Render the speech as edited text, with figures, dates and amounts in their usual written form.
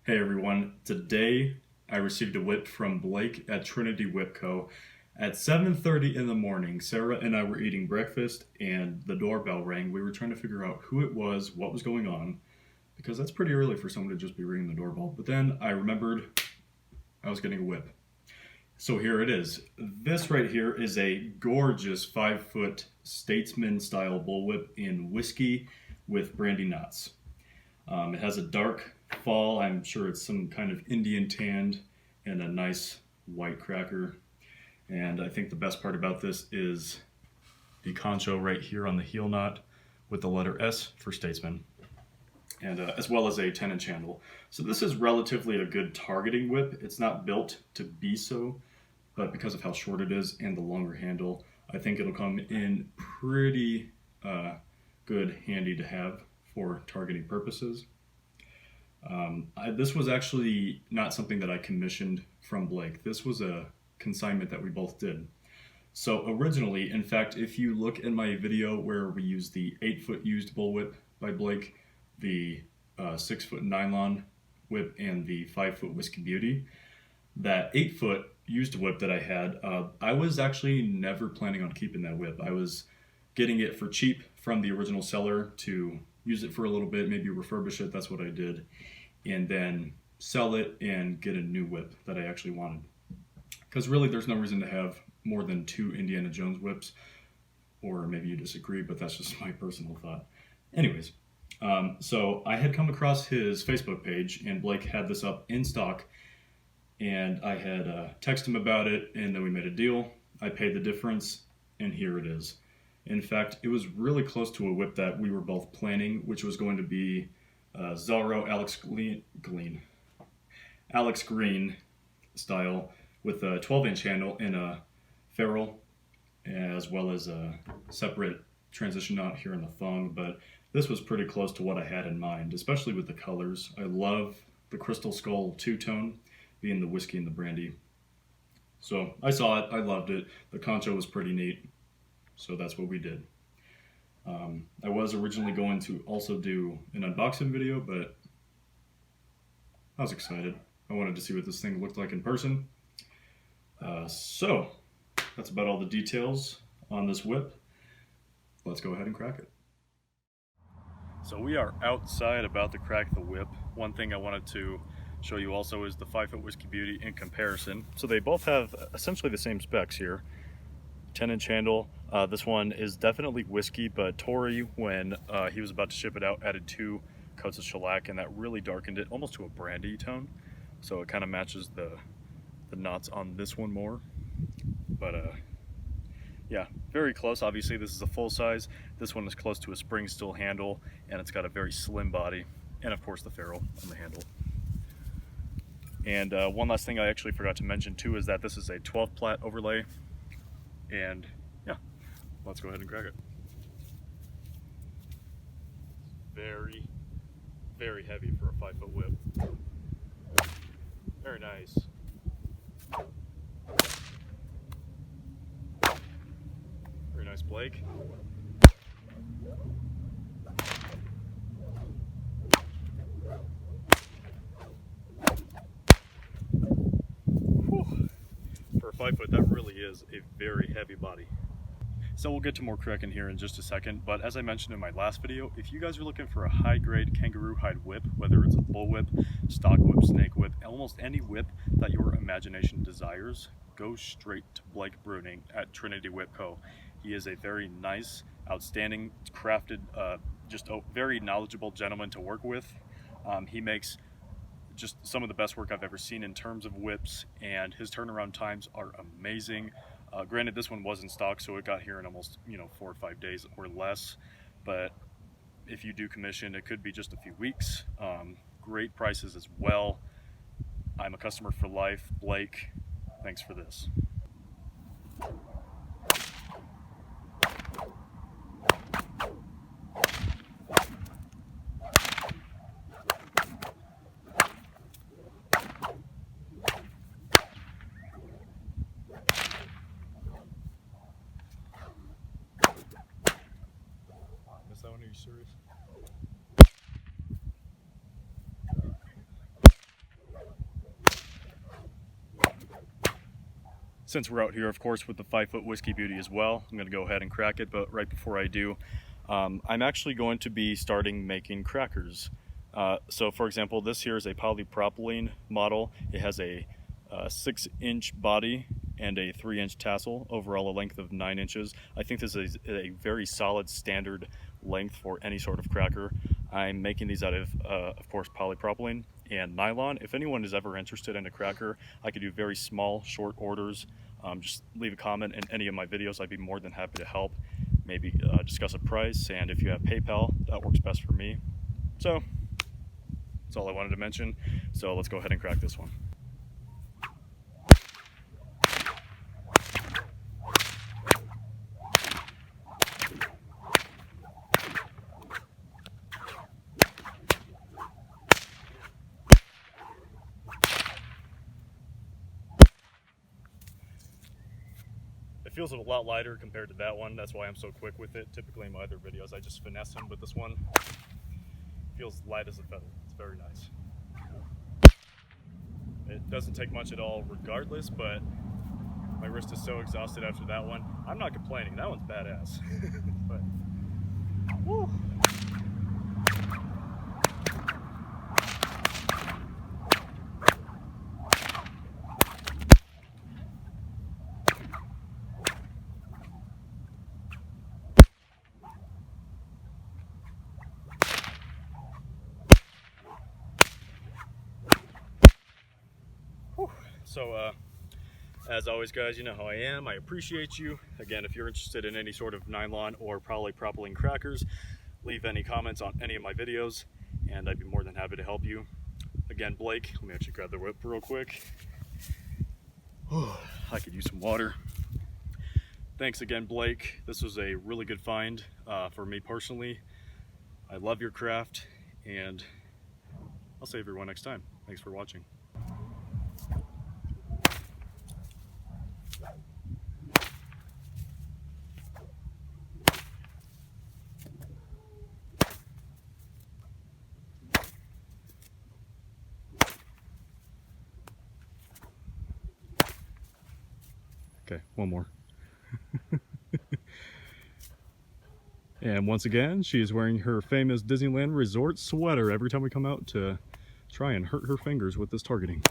Hey everyone, today I received a whip from Blake at Trinity Whip Co. At 7:30 in the morning. Sarah and I were eating breakfast and the doorbell rang. We were trying to figure out who it was, what was going on, because that's pretty early for someone to just be ringing the doorbell. But then I remembered I was getting a whip. So here it is. This right here is a gorgeous 5-foot Statesman style bullwhip in whiskey with brandy knots. It has a dark fall. I'm sure it's some kind of Indian tanned and a nice white cracker. And I think the best part about this is the concho right here on the heel knot with the letter S for Statesman, and as well as a 10-inch handle. So this is relatively a good targeting whip. It's not built to be so, but because of how short it is and the longer handle, I think it'll come in pretty good handy to have for targeting purposes. This was actually not something that I commissioned from Blake. This was a consignment that we both did. So originally, in fact, if you look in my video where we used the 8-foot used bullwhip by Blake, the 6-foot nylon whip, and the 5-foot Whiskey Beauty, that 8-foot used whip that I had, I was actually never planning on keeping that whip. I was getting it for cheap from the original seller to use it for a little bit, maybe refurbish it, that's what I did, and then sell it and get a new whip that I actually wanted. Because really there's no reason to have more than 2 Indiana Jones whips, or maybe you disagree, but that's just my personal thought. Anyways, so I had come across his Facebook page and Blake had this up in stock, and I had texted him about it, and then we made a deal. I paid the difference, and here it is. In fact, it was really close to a whip that we were both planning, which was going to be Zorro Alex Green style with a 12-inch handle and a ferrule, as well as a separate transition knot here in the thong. But this was pretty close to what I had in mind, especially with the colors. I love the Crystal Skull two-tone, being the whiskey and the brandy. So I saw it, I loved it. The concho was pretty neat. So that's what we did. I was originally going to also do an unboxing video, but I was excited. I wanted to see what this thing looked like in person. So that's about all the details on this whip. Let's go ahead and crack it. So we are outside about to crack the whip. One thing I wanted to show you also is the 5-foot Whiskey Beauty in comparison. So they both have essentially the same specs here. 10-inch handle. This one is definitely whiskey, but Tori, when he was about to ship it out, added 2 coats of shellac, and that really darkened it almost to a brandy tone. So it kind of matches the knots on this one more. But yeah, very close. Obviously this is a full size. This one is close to a spring steel handle, and it's got a very slim body, and of course the ferrule on the handle. And one last thing I actually forgot to mention too is that this is a 12 plat overlay. And yeah, let's go ahead and crack it. Very, very heavy for a 5-foot whip. Very nice. Very nice, Blake. Whew. For a 5-foot, that really is a very heavy body. So we'll get to more cracking here in just a second, but as I mentioned in my last video, if you guys are looking for a high-grade kangaroo hide whip, whether it's a bullwhip, stock whip, snake whip, almost any whip that your imagination desires, go straight to Blake Bruning at Trinity Whip Co. He is a very nice, outstanding, crafted, just a very knowledgeable gentleman to work with. He makes just some of the best work I've ever seen in terms of whips, and his turnaround times are amazing. Granted, this one was in stock, so it got here in almost 4 or 5 days or less, but if you do commission, it could be just a few weeks. Great prices as well. I'm a customer for life. Blake, thanks for this. That one, are you serious? since we're out here, of course, with the 5-foot Whiskey Beauty as well, I'm going to go ahead and crack it. But right before I do, I'm actually going to be starting making crackers. So for example, this here is a polypropylene model. It has a 6-inch body and a 3-inch tassel, overall a length of 9 inches. I think this is a very solid standard length for any sort of cracker. I'm making these out of course, polypropylene and nylon. If anyone is ever interested in a cracker, I could do very small, short orders. Just leave a comment in any of my videos. I'd be more than happy to help. Maybe discuss a price, and if you have PayPal, that works best for me. So that's all I wanted to mention. So let's go ahead and crack this one. It feels a lot lighter compared to that one. That's why I'm so quick with it. Typically in my other videos I just finesse them, but this one feels light as a feather. It's very nice. It doesn't take much at all regardless, but my wrist is so exhausted after that one. I'm not complaining. That one's badass. But, woo. So, as always, guys, you know how I am. I appreciate you. Again, if you're interested in any sort of nylon or polypropylene crackers, leave any comments on any of my videos, and I'd be more than happy to help you. Again, Blake, let me actually grab the whip real quick. I could use some water. Thanks again, Blake. This was a really good find for me personally. I love your craft, and I'll see everyone next time. Thanks for watching. Okay, one more. And once again, she is wearing her famous Disneyland Resort sweater every time we come out to try and hurt her fingers with this targeting.